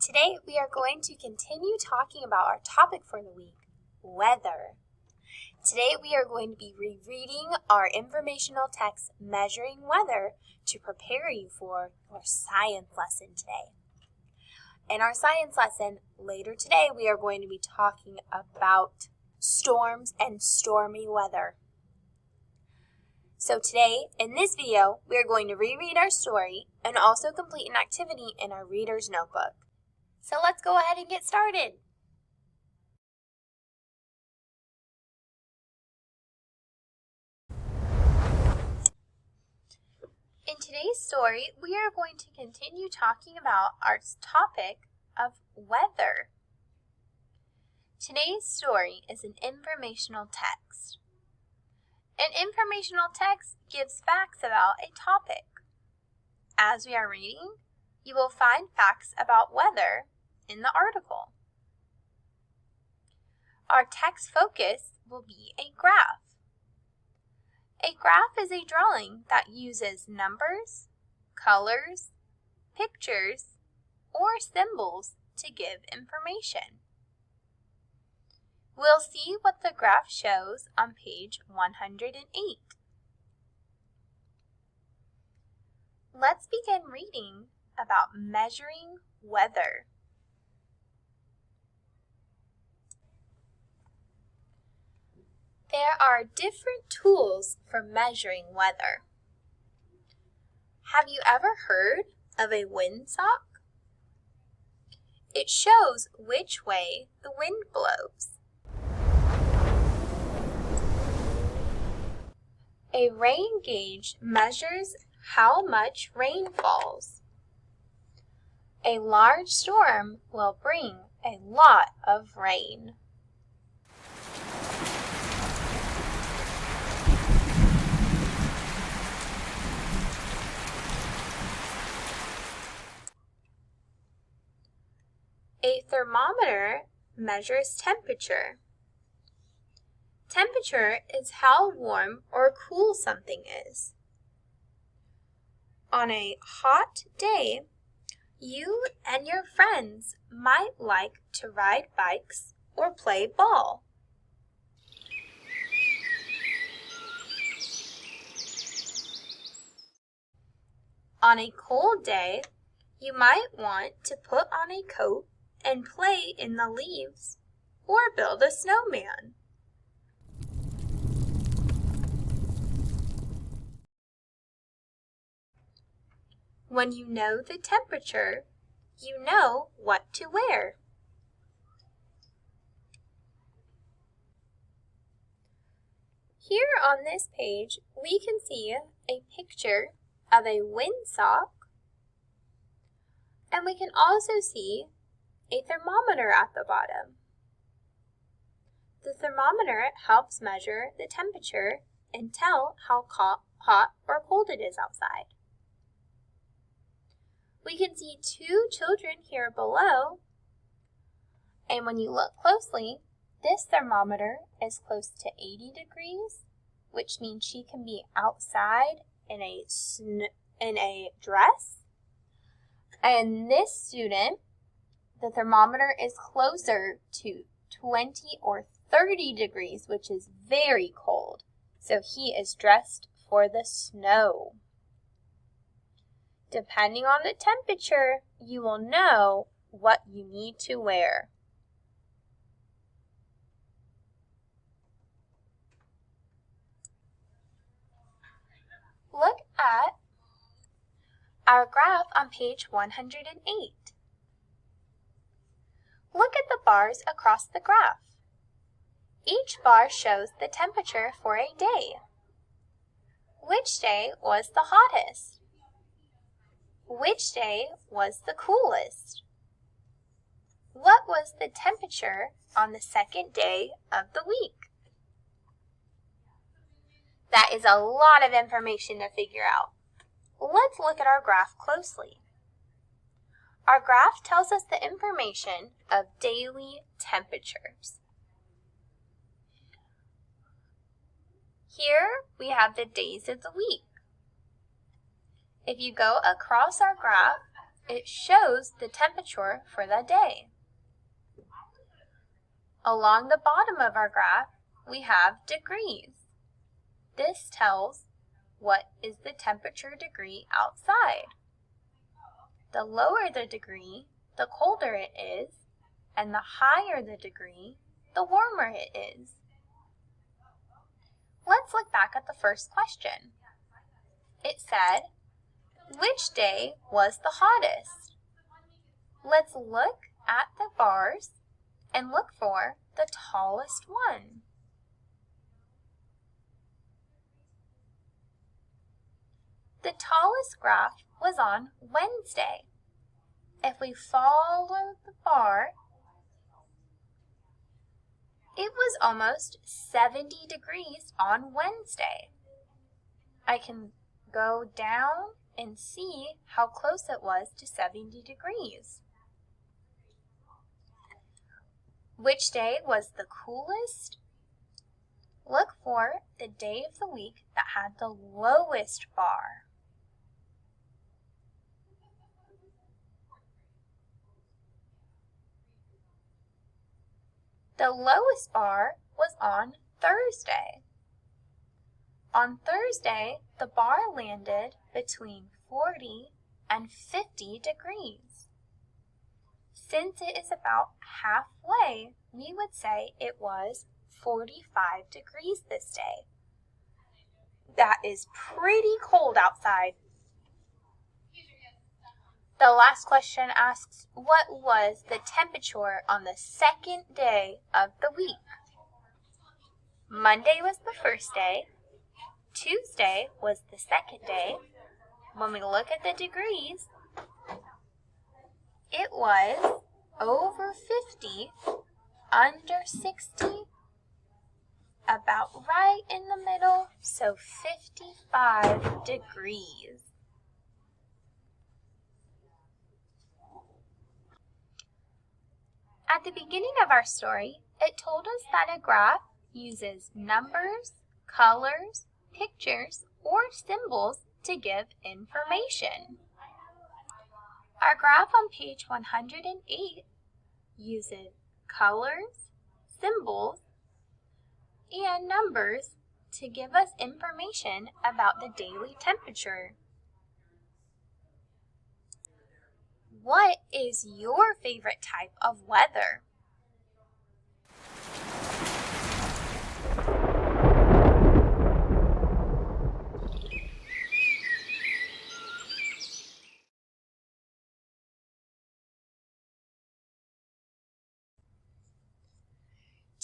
Today we are going to continue talking about our topic for the week, weather. Today we are going to be rereading our informational text, Measuring Weather, to prepare you for your science lesson today. In our science lesson later today, we are going to be talking about storms and stormy weather. So today, in this video, we are going to reread our story and also complete an activity in our reader's notebook. So let's go ahead and get started. In today's story, we are going to continue talking about our topic of weather. Today's story is an informational text. An informational text gives facts about a topic. As we are reading, you will find facts about weather in the article. Our text focus will be a graph. A graph is a drawing that uses numbers, colors, pictures, or symbols to give information. We'll see what the graph shows on page 108. Let's begin reading about measuring weather. There are different tools for measuring weather. Have you ever heard of a windsock? It shows which way the wind blows. A rain gauge measures how much rain falls. A large storm will bring a lot of rain. A thermometer measures temperature. Temperature is how warm or cool something is. On a hot day, you and your friends might like to ride bikes or play ball. On a cold day, you might want to put on a coat and play in the leaves or build a snowman. When you know the temperature, you know what to wear. Here on this page, we can see a picture of a windsock, and we can also see a thermometer at the bottom. The thermometer helps measure the temperature and tell how hot or cold it is outside. We can see two children here below, and when you look closely, this thermometer is close to 80 degrees, which means she can be outside in a dress. And this student, the thermometer is closer to 20 or 30 degrees, which is very cold. So he is dressed for the snow. Depending on the temperature, you will know what you need to wear. Look at our graph on page 108. Look at the bars across the graph. Each bar shows the temperature for a day. Which day was the hottest? Which day was the coolest? What was the temperature on the second day of the week? That is a lot of information to figure out. Let's look at our graph closely. Our graph tells us the information of daily temperatures. Here we have the days of the week. If you go across our graph, It shows the temperature for the day. Along the bottom of our graph, we have degrees. This tells what is the temperature degree outside. The lower the degree, the colder it is, and the higher the degree, the warmer it is. Let's look back at the first question. It said, which day was the hottest? Let's look at the bars and look for the tallest one. The tallest graph was on Wednesday. If we follow the bar, it was almost 70 degrees on Wednesday. I can go down and see how close it was to 70 degrees. Which day was the coolest? Look for the day of the week that had the lowest bar. The lowest bar was on Thursday. On Thursday, the bar landed between 40 and 50 degrees. Since it is about halfway, we would say it was 45 degrees this day. That is pretty cold outside. The last question asks, what was the temperature on the second day of the week? Monday was the first day. Tuesday was the second day. When we look at the degrees, it was over 50, under 60, about right in the middle, so 55 degrees. At the beginning of our story, it told us that a graph uses numbers, colors, pictures, or symbols to give information. Our graph on page 108 uses colors, symbols, and numbers to give us information about the daily temperature. What is your favorite type of weather?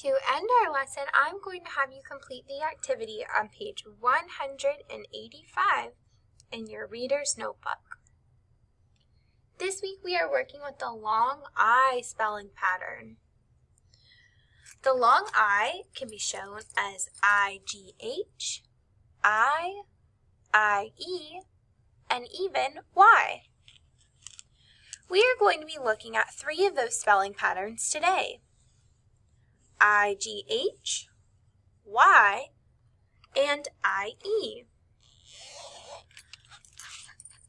To end our lesson, I'm going to have you complete the activity on page 185 in your reader's notebook. This week we are working with the long I spelling pattern. The long I can be shown as I-G-H, I, I-E, and even Y. We are going to be looking at 3 of those spelling patterns today. I-G-H, Y, and I-E.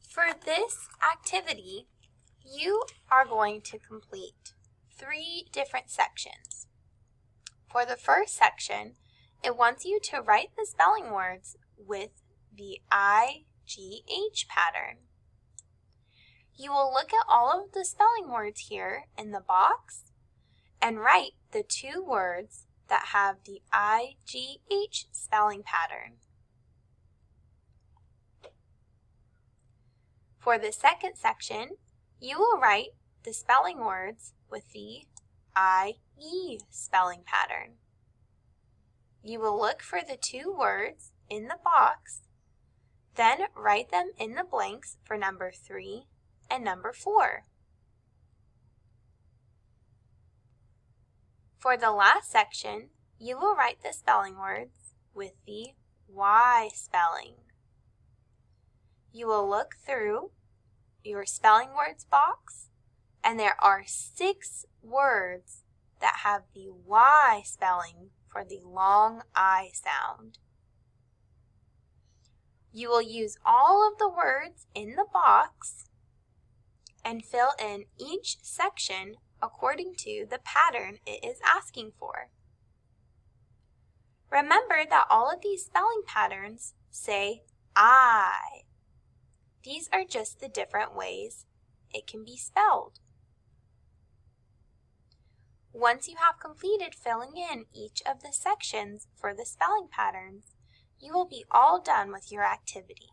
For this activity, you are going to complete 3 different sections. For the first section, it wants you to write the spelling words with the I-G-H pattern. You will look at all of the spelling words here in the box and write the 2 words that have the I-G-H spelling pattern. For the second section, you will write the spelling words with the I-E spelling pattern. You will look for the 2 words in the box, then write them in the blanks for number 3 and number 4. For the last section, you will write the spelling words with the Y spelling. You will look through your spelling words box, and there are 6 words that have the Y spelling for the long I sound. You will use all of the words in the box and fill in each section according to the pattern it is asking for. Remember that all of these spelling patterns say I. These are just the different ways it can be spelled. Once you have completed filling in each of the sections for the spelling patterns, you will be all done with your activity.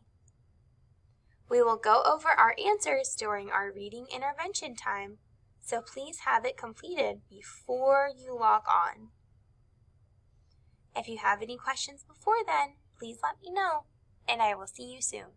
We will go over our answers during our reading intervention time, so please have it completed before you log on. If you have any questions before then, please let me know, and I will see you soon.